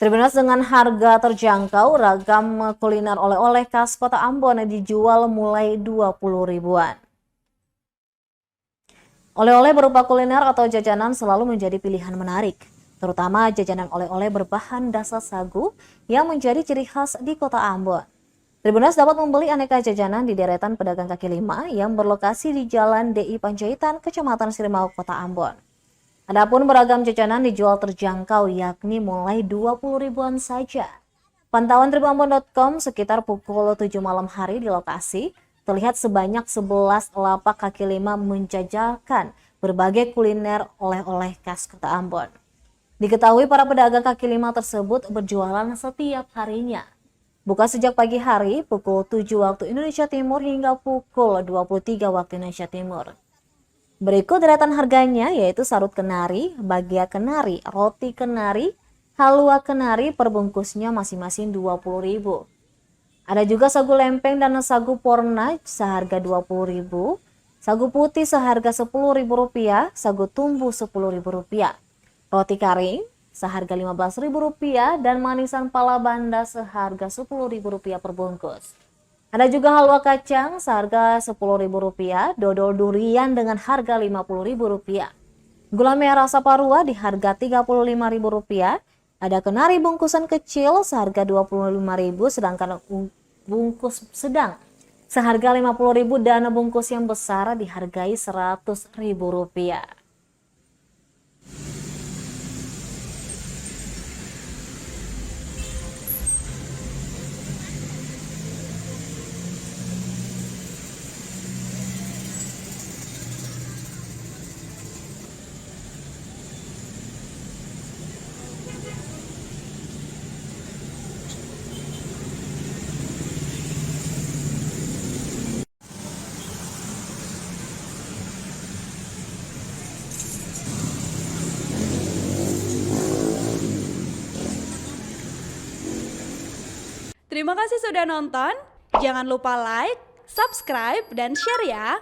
Tribunnews dengan harga terjangkau, ragam kuliner oleh-oleh khas Kota Ambon dijual mulai 20 ribuan. Oleh-oleh berupa kuliner atau jajanan selalu menjadi pilihan menarik, terutama jajanan oleh-oleh berbahan dasar sagu yang menjadi ciri khas di Kota Ambon. Tribunnews dapat membeli aneka jajanan di deretan pedagang kaki lima yang berlokasi di Jalan DI Panjaitan, Kecamatan Sirimau, Kota Ambon. Adapun beragam jajanan dijual terjangkau, yakni mulai 20 ribuan saja. Pantauan tribunambon.com sekitar pukul 7 malam hari di lokasi, terlihat sebanyak 11 lapak kaki lima menjajakan berbagai kuliner oleh-oleh khas Kota Ambon. Diketahui para pedagang kaki lima tersebut berjualan setiap harinya. Buka sejak pagi hari pukul 7 waktu Indonesia Timur hingga pukul 23 waktu Indonesia Timur. Berikut deretan harganya, yaitu sarut kenari, bagia kenari, roti kenari, halua kenari perbungkusnya masing-masing 20 ribu. Ada juga sagu lempeng dan sagu porna seharga 20 ribu, sagu putih seharga 10 ribu rupiah, sagu tumbu 10 ribu rupiah, roti karing seharga 15 ribu rupiah, dan manisan pala banda seharga 10 ribu rupiah per bungkus. Ada juga halua kacang seharga 10 ribu rupiah, dodol durian dengan harga 50 ribu rupiah. Gula merah saparua di harga 35 ribu rupiah. Ada kenari bungkusan kecil seharga 25 ribu, sedangkan bungkus sedang seharga 50 ribu dan bungkus yang besar dihargai 100 ribu rupiah. Terima kasih sudah nonton. Jangan lupa like, subscribe, dan share ya.